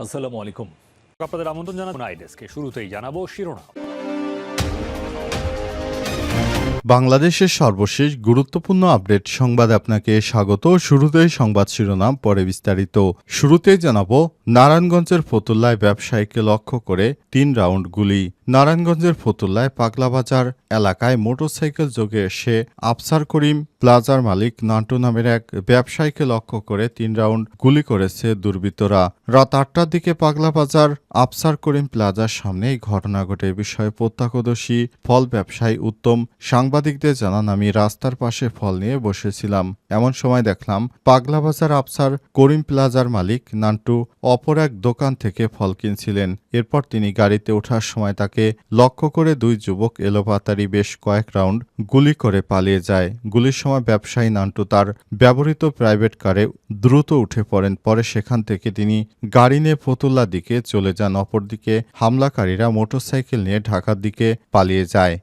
আসসালামু আলাইকুম। আপনাদের আমন্ত্রণ জানাবো আইডেস্কে। শুরুতেই জানাবো শিরোনাম। বাংলাদেশের সর্বশেষ গুরুত্বপূর্ণ আপডেট সংবাদে আপনাকে স্বাগত। শুরুতেই সংবাদ শিরোনাম, পরে বিস্তারিত। শুরুতেই জানাবো নারায়ণগঞ্জের ফতুল্লায় ব্যবসায়ীকে লক্ষ্য করে ৩ রাউন্ড গুলি। নারায়ণগঞ্জের ফতুল্লায় পাগলাবাজার এলাকায় মোটরসাইকেল যোগে এসে আফসার করিম প্লাজার মালিক নান্টু নামের এক ব্যবসায়ীকে লক্ষ্য করে ৩ রাউন্ড গুলি করেছে দুর্বৃত্তরা। রাত ৮টার দিকে পাগলাবাজার আফসার করিম প্লাজার সামনে এই ঘটনা ঘটে। এ বিষয়ে প্রত্যক্ষদর্শী ফল ব্যবসায়ী উত্তম সাংবাদিকদের জানান, আমি রাস্তার পাশে ফল নিয়ে বসেছিলাম। এমন সময় দেখলাম পাগলাবাজার আফসার করিম প্লাজার মালিক নান্টু অপর এক দোকান থেকে ফল কিনছিলেন। এরপর তিনি গাড়িতে ওঠার সময় তাকে লক্ষ্য করে ২ যুবক এলোপাতাড়ি বেশ কয়েক রাউন্ড গুলি করে পালিয়ে যায়। গুলির সময় ব্যবসায়ী নান্টু তার ব্যবহৃত প্রাইভেট কারে দ্রুত উঠে পড়েন। পরে সেখান থেকে তিনি গাড়ি নিয়ে ফতুল্লার দিকে চলে যান। অপরদিকে হামলাকারীরা মোটরসাইকেল নিয়ে ঢাকার দিকে পালিয়ে যায়।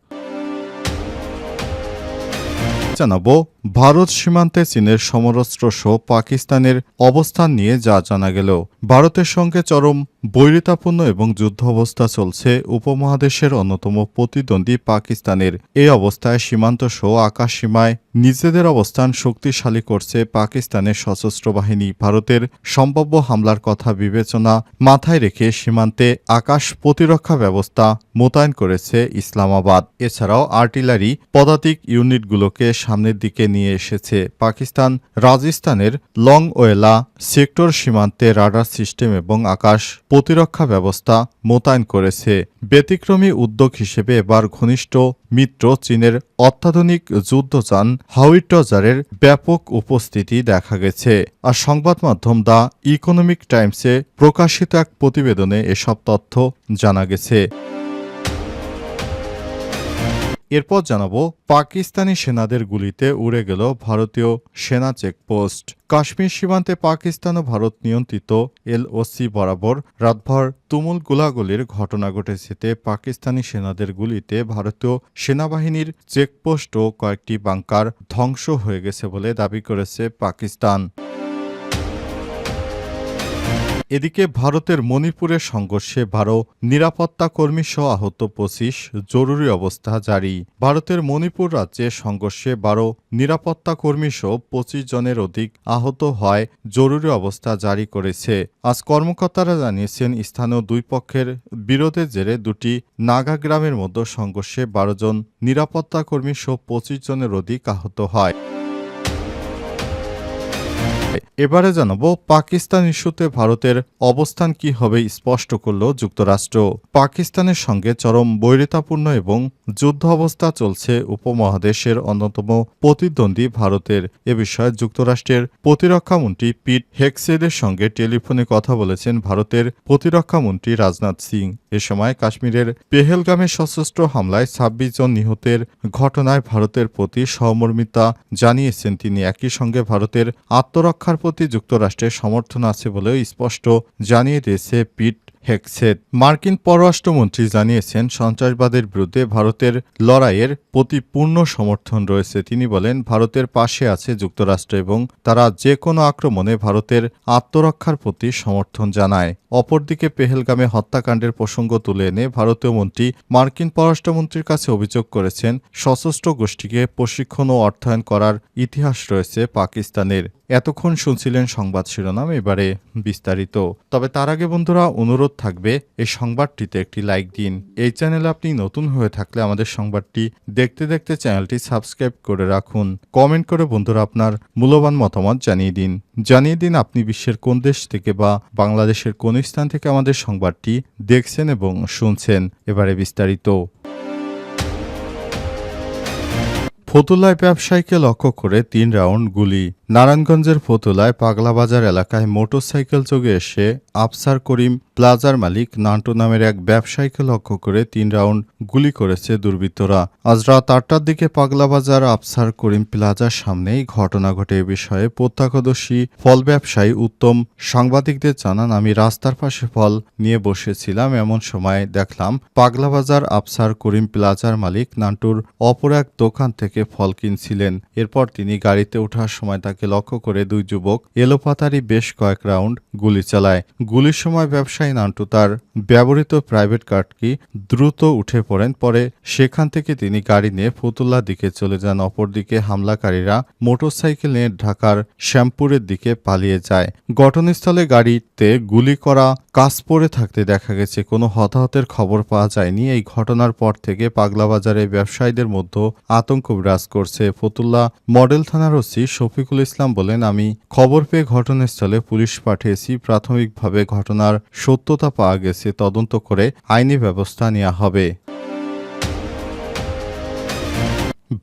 জানাবো ভারত সীমান্তে চীনের সমরাস্ত্র সহ পাকিস্তানের অবস্থান নিয়ে যা জানা গেল। ভারতের সঙ্গে চরম বৈরিতাপূর্ণ এবং যুদ্ধ অবস্থা চলছে উপমহাদেশের অন্যতম প্রতিদ্বন্দ্বী পাকিস্তানের। এই অবস্থায় সীমান্ত সহ আকাশ সীমায় নিজেদের অবস্থান শক্তিশালী করছে পাকিস্তানের সশস্ত্র বাহিনী। ভারতের সম্ভাব্য হামলার কথা বিবেচনা মাথায় রেখে সীমান্তে আকাশ প্রতিরক্ষা ব্যবস্থা মোতায়েন করেছে ইসলামাবাদ। এছাড়াও আর্টিলারি পদাতিক ইউনিটগুলোকে সামনের দিকে নিয়ে এসেছে। পাকিস্তান রাজস্থানের লংওয়েলা সেক্টর সীমান্তে রাডার সিস্টেম এবং আকাশ প্রতিরক্ষা ব্যবস্থা মোতায়েন করেছে। ব্যতিক্রমী উদ্যোগ হিসেবে এবার ঘনিষ্ঠ মিত্র চীনের অত্যাধুনিক যুদ্ধযান হাউইটজারের ব্যাপক উপস্থিতি দেখা গেছে। আর সংবাদ মাধ্যম দ্য ইকোনমিক টাইমসে প্রকাশিত এক প্রতিবেদনে এসব তথ্য জানা গেছে। এরপর জানাবো পাকিস্তানি সেনাদের গুলিতে উড়ে গেল ভারতীয় সেনা চেকপোস্ট। কাশ্মীর সীমান্তে পাকিস্তান ও ভারত নিয়ন্ত্রিত LOC বরাবর রাতভর তুমুল গোলাগুলির ঘটনা ঘটেছে। পাকিস্তানি সেনাদের গুলিতে ভারতীয় সেনাবাহিনীর চেকপোস্ট ও কয়েকটি বাংকার ধ্বংস হয়ে গেছে বলে দাবি করেছে পাকিস্তান। এদিকে ভারতের মণিপুরের সংঘর্ষে ১২ নিরাপত্তা কর্মী সহ আহত ২৫, জরুরি অবস্থা জারি। ভারতের মণিপুর রাজ্যে সংঘর্ষে ১২ নিরাপত্তা কর্মী সহ ২৫ জনের অধিক আহত হয় জরুরি অবস্থা জারি করেছে। আজ কর্মকর্তারা জানিয়েছেন, স্থানীয় দুই পক্ষের বিরোধের জেরে দুটি নাগা গ্রামের মধ্যে সংঘর্ষে ১২ জন নিরাপত্তা কর্মী সহ ২৫ জনের অধিক আহত হয়। এবারে জানাবো পাকিস্তান ইস্যুতে ভারতের অবস্থান কি হবে স্পষ্ট করল যুক্তরাষ্ট্র। পাকিস্তানের সঙ্গে চরম বৈরিতাপূর্ণ এবং যুদ্ধ অবস্থা চলছে উপমহাদেশের অন্যতম প্রতিদ্বন্দ্বী ভারতের। এ বিষয়ে যুক্তরাষ্ট্রের প্রতিরক্ষামন্ত্রী পিট হেগসেথের সঙ্গে টেলিফোনে কথা বলেছেন ভারতের প্রতিরক্ষামন্ত্রী রাজনাথ সিং। এ সময় কাশ্মীরের পেহেলগামে সশস্ত্র হামলায় ২৬ জন নিহতের ঘটনায় ভারতের প্রতি সহমর্মিতা জানিয়েছেন তিনি। একই সঙ্গে ভারতের আত্মরক্ষার প্রতি যুক্তরাষ্ট্রের সমর্থন আছে বলেও স্পষ্ট জানিয়ে দিয়েছে পিট হেগসেথ। মার্কিন পররাষ্ট্রমন্ত্রী জানিয়েছেন, সন্ত্রাসবাদের বিরুদ্ধে ভারতের লড়াইয়ের প্রতি পূর্ণ সমর্থন রয়েছে। তিনি বলেন, ভারতের পাশে আছে যুক্তরাষ্ট্র এবং তারা যে কোনো আক্রমণে ভারতের আত্মরক্ষার প্রতি সমর্থন জানায়। অপরদিকে পেহেলগামে হত্যাকাণ্ডের প্রসঙ্গ তুলে এনে ভারতীয় মন্ত্রী মার্কিন পররাষ্ট্রমন্ত্রীর কাছে অভিযোগ করেছেন, সশস্ত্র গোষ্ঠীকে প্রশিক্ষণ ও অর্থায়ন করার ইতিহাস রয়েছে পাকিস্তানের। এতক্ষণ শুনছিলেন সংবাদ শিরোনাম, এবারে বিস্তারিত। তবে তার আগে বন্ধুরা অনুরোধ থাকবে, এই সংবাদটিতে একটি লাইক দিন। এই চ্যানেলে আপনি নতুন হয়ে থাকলে আমাদের সংবাদটি দেখতে দেখতে চ্যানেলটি সাবস্ক্রাইব করে রাখুন। কমেন্ট করে বন্ধুরা আপনার মূল্যবান মতামত জানিয়ে দিন আপনি বিশ্বের কোন দেশ থেকে বা বাংলাদেশের কোন স্থান থেকে আমাদের সংবাদটি দেখছেন এবং শুনছেন। এবারে বিস্তারিত। ফতুল্লায় ব্যবসায়ীকে লক্ষ্য করে ৩ রাউন্ড গুলি। নারায়ণগঞ্জের ফতুল্লায় পাগলাবাজার এলাকায় মোটরসাইকেল যোগে এসে আফসার করিম প্লাজার মালিক নান্টু নামের এক ব্যবসায়ীকে লক্ষ্য করে ৩ রাউন্ড গুলি করেছে দুর্বৃত্তরা। আজ রাত ৮টার দিকে পাগলাবাজার আফসার করিম প্লাজার সামনেই ঘটনা ঘটে। এ বিষয়ে প্রত্যক্ষদর্শী ফল ব্যবসায়ী উত্তম সাংবাদিকদের জানান, আমি রাস্তার পাশে ফল নিয়ে বসেছিলাম। এমন সময় দেখলাম পাগলাবাজার আফসার করিম প্লাজার মালিক নান্টুর অপর এক দোকান থেকে থেকে ফল কিনছিলেন। এরপর তিনি গাড়িতে ওঠার সময় তাকে লক্ষ্য করে দুই যুবক এলোপাতাড়ি বেশ কয়েক রাউন্ড গুলি চালায়। গুলির সময় ব্যবসায়ী নান্টু তার ব্যবহৃত প্রাইভেট কারটি দ্রুত উঠে পড়েন। পরে সেখান থেকে তিনি গাড়ি নিয়ে ফতুল্লার দিকে চলে যান। অপরদিকে হামলাকারীরা মোটরসাইকেল নিয়ে ঢাকার শ্যামপুরের দিকে পালিয়ে যায়। ঘটনাস্থলে গাড়িতে গুলি করা কাজ পড়ে থাকতে দেখা গেছে। কোনো হতাহতের খবর পাওয়া যায়নি। এই ঘটনার পর থেকে পাগলাবাজারে ব্যবসায়ীদের মধ্যে আতঙ্ক বিরাজ করছে। ফতুল্লা মডেল থানার ওসি শফিকুল ইসলাম বলেন, আমি খবর পেয়ে ঘটনাস্থলে পুলিশ পাঠিয়েছি। প্রাথমিকভাবে ঘটনার সত্যতা পাওয়া গেছে। তদন্ত করে আইনি ব্যবস্থা নেওয়া হবে।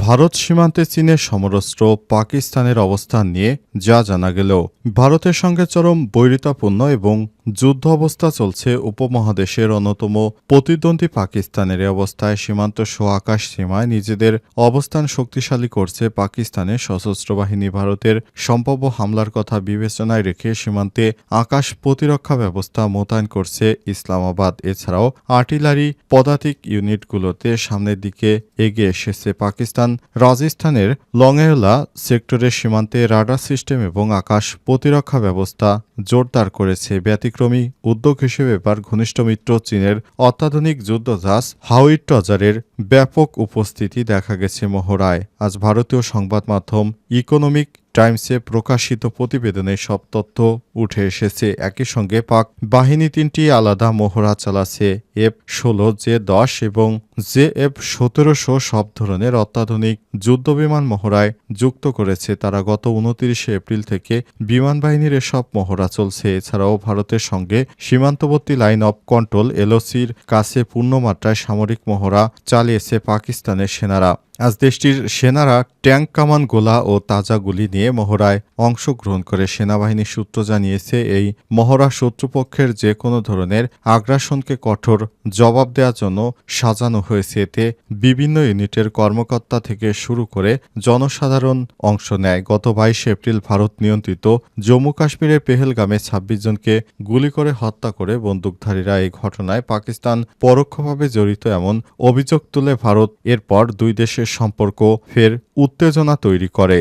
ভারত সীমান্তে চীনের সমরাস্ত্র পাকিস্তানের অবস্থান নিয়ে যা জানা গেল, ভারতের সঙ্গে চরম বৈরিতাপূর্ণ এবং যুদ্ধ অবস্থা চলছে উপমহাদেশের অন্যতম প্রতিদ্বন্দ্বী পাকিস্তানের। অবস্থায় সীমান্ত সহ আকাশ সীমায় নিজেদের অবস্থান শক্তিশালী করছে পাকিস্তানের সশস্ত্র বাহিনী। ভারতের সম্ভাব্য হামলার কথা বিবেচনায় রেখে সীমান্তে আকাশ প্রতিরক্ষা ব্যবস্থা মোতায়েন করছে ইসলামাবাদ। এছাড়াও আর্টিলারি পদাতিক ইউনিটগুলোতে সামনের দিকে এগিয়ে এসেছে পাকিস্তান। রাজস্থানের লংয়েওলা সেক্টরের সীমান্তে রাডার সিস্টেম এবং আকাশ প্রতিরক্ষা ব্যবস্থা জোরদার করেছে। ব্যতিক্রমী উদ্যোগ হিসেবে এবার ঘনিষ্ঠ মিত্র চীনের অত্যাধুনিক যুদ্ধজাহাজ হাওয়াই-টজারের ব্যাপক উপস্থিতি দেখা গেছে মহড়ায়। আজ ভারতীয় সংবাদ মাধ্যম ইকোনমিক টাইমসে প্রকাশিত প্রতিবেদনে সব তথ্য উঠে এসেছে। একই সঙ্গে পাক বাহিনী ৩টি আলাদা মহড়া চালাচ্ছে। F-16, J-10 এবং JF-17 সব ধরনের অত্যাধুনিক যুদ্ধবিমান মহড়ায় যুক্ত করেছে তারা। গত ২৯ এপ্রিল থেকে বিমান বাহিনীর এসব মহড়া চলছে। এছাড়াও ভারতের সঙ্গে সীমান্তবর্তী লাইন অব কন্ট্রোল LOCর কাছে পূর্ণমাত্রায় সামরিক মহড়া চালিয়েছে পাকিস্তানের সেনারা। আজ দেশটির সেনারা ট্যাঙ্ক, কামান, গোলা ও তাজা গুলি নিয়ে মহড়ায় অংশগ্রহণ করে। সেনাবাহিনীর সূত্র জানিয়েছে, এই মহড়া শত্রুপক্ষের যে কোনো ধরনের আগ্রাসনকে কঠোর জবাব দেওয়ার জন্য সাজানো হয়েছে। এতে বিভিন্ন ইউনিটের কর্মকর্তা থেকে শুরু করে জনসাধারণ অংশ নেয়। গত ২২ এপ্রিল ভারত নিয়ন্ত্রিত জম্মু কাশ্মীরের পেহেলগামে ২৬ জনকে গুলি করে হত্যা করে বন্দুকধারীরা। এই ঘটনায় পাকিস্তান পরোক্ষভাবে জড়িত এমন অভিযোগ তুলে ভারত এরপর দুই দেশের সম্পর্ক ফের উত্তেজনা তৈরি করে।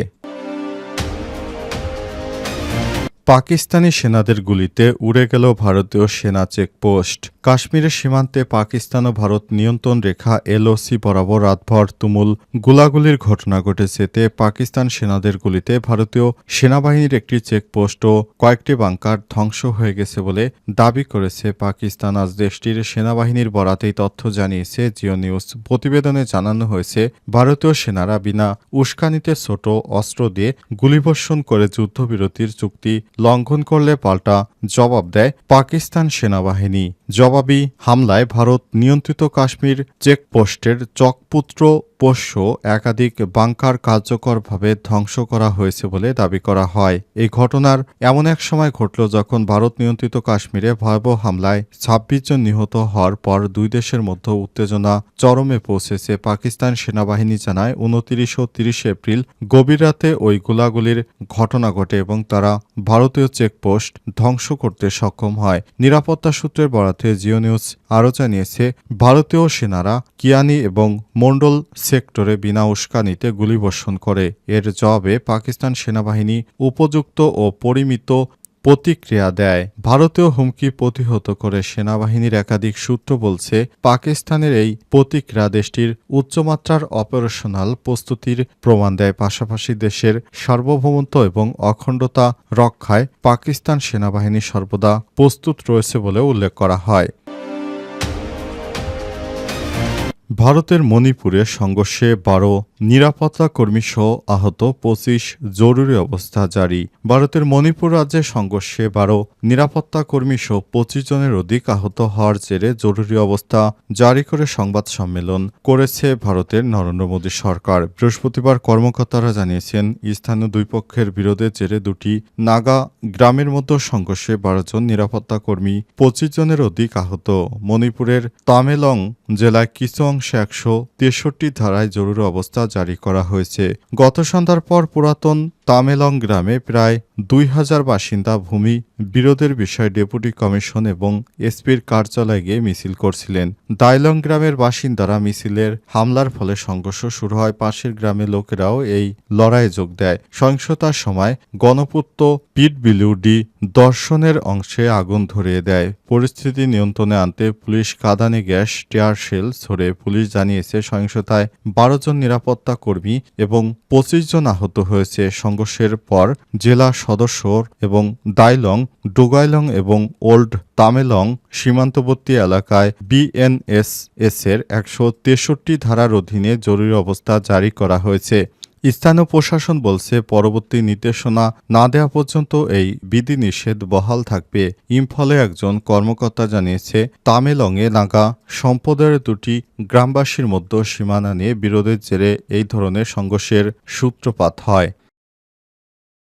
পাকিস্তানি সেনাদের গুলিতে উড়ে গেল ভারতীয় সেনা চেকপোস্ট। কাশ্মীরের সীমান্তে পাকিস্তান ও ভারত নিয়ন্ত্রণ রেখা LOC বরাবর রাতভর তুমুল গোলাগুলির ঘটনা ঘটেছে। এতে পাকিস্তান সেনাদের গুলিতে ভারতীয় সেনাবাহিনীর একটি চেকপোস্ট ও কয়েকটি বাংকার ধ্বংস হয়ে গেছে বলে দাবি করেছে পাকিস্তান। আজ দেশটির সেনাবাহিনীর বরাতেই তথ্য জানিয়েছে জিও নিউজ। প্রতিবেদনে জানানো হয়েছে, ভারতীয় সেনারা বিনা উস্কানিতে ছোট অস্ত্র দিয়ে গুলিবর্ষণ করে যুদ্ধবিরতির চুক্তি লঙ্ঘন করলে পাল্টা জবাব দেয় পাকিস্তান সেনাবাহিনী। জবাবি হামলায় ভারত নিয়ন্ত্রিত কাশ্মীর চেকপোস্টের চকপুত্র পোষ্য একাধিক বাংকার কার্যকরভাবে ধ্বংস করা হয়েছে বলে দাবি করা হয়। এই ঘটনার এমন এক সময় ঘটল যখন ভারত নিয়ন্ত্রিত কাশ্মীরে ভয়াবহ হামলায় ২৬ জন নিহত হওয়ার পর দুই দেশের মধ্যে উত্তেজনা চরমে পৌঁছেছে। পাকিস্তান সেনাবাহিনী জানায়, ২৯ ও ৩০ এপ্রিল গভীর রাতে ওই গোলাগুলির ঘটনা ঘটে এবং তারা ভারতীয় চেকপোস্ট ধ্বংস করতে সক্ষম হয়। নিরাপত্তা সূত্রের বরাতে জিও নিউজ আরও জানিয়েছে, ভারতীয় সেনারা কিয়ানি এবং মন্ডল সেক্টরে বিনা উস্কানিতে গুলিবর্ষণ করে। এর জবাবে পাকিস্তান সেনাবাহিনী উপযুক্ত ও পরিমিত প্রতিক্রিয়া দেয়। ভারতীয় হুমকি প্রতিহত করে সেনাবাহিনীর একাধিক সূত্র বলছে, পাকিস্তানের এই প্রতিক্রিয়া দেশটির উচ্চমাত্রার অপারেশনাল প্রস্তুতির প্রমাণ দেয়। পাশাপাশি দেশের সার্বভৌমত্ব এবং অখণ্ডতা রক্ষায় পাকিস্তান সেনাবাহিনী সর্বদা প্রস্তুত রয়েছে বলে উল্লেখ করা হয়। ভারতের মণিপুরে সংঘর্ষে ১২ নিরাপত্তা কর্মীসহ আহত, ২৫ জরুরি অবস্থা জারি। ভারতের মণিপুর রাজ্যে সংঘর্ষে ১২ নিরাপত্তা কর্মীসহ ২৫ জনের অধিক আহত হওয়ার জেরে জরুরি অবস্থা জারি করে সংবাদ সম্মেলন করেছে ভারতের নরেন্দ্র মোদী সরকার। বৃহস্পতিবার কর্মকর্তারা জানিয়েছেন, স্থানীয় দুই পক্ষের বিরোধের জেরে দুটি নাগা গ্রামের মধ্যে সংঘর্ষে ১২ জন নিরাপত্তা কর্মী, ২৫ জনের অধিক আহত। মণিপুরের তামেলং জেলায় কিছু অংশে ১৬৩ ধারায় জরুরি অবস্থা জারি করা হয়েছে। গত সন্ধ্যার পর পুরাতন তামেলং গ্রামে প্রায় ২,০০০ বাসিন্দা ভূমি বিরোধের বিষয়ে ডেপুটি কমিশন এবং এসপির কার্যালয়ে গিয়ে মিছিল করছিলেন। দাইলং গ্রামের বাসিন্দারা মিছিলের হামলার ফলে সংঘর্ষ শুরু হয়। পাশের গ্রামের লোকেরাও এই লড়াইয়ে যোগ দেয়। সহিংসতার সময় গণপূর্ত পিডব্লিউডি দর্শনের অংশে আগুন ধরিয়ে দেয়। পরিস্থিতি নিয়ন্ত্রণে আনতে পুলিশ কাঁদানে গ্যাস, টিয়ার শেল ছোড়ে। পুলিশ জানিয়েছে সহিংসতায় ১২ জন নিরাপত্তা কর্মী এবং ২৫ জন আহত হয়েছে। সংঘর্ষের পর জেলা সদস্য এবং দাইলং, ডোগাইলং এবং ওল্ড তামেলং সীমান্তবর্তী এলাকায় বিএনএসএস এর ১৬৩ ধারার অধীনে জরুরি অবস্থা জারি করা হয়েছে। স্থানীয় প্রশাসন বলছে পরবর্তী নির্দেশনা না দেওয়া পর্যন্ত এই বিধিনিষেধ বহাল থাকবে। ইম্ফলে একজন কর্মকর্তা জানিয়েছে তামেলংয়ে নাগা সম্প্রদায়ের দুটি গ্রামবাসীর মধ্যে সীমানা নিয়ে বিরোধের জেরে এই ধরনের সংঘর্ষের সূত্রপাত হয়।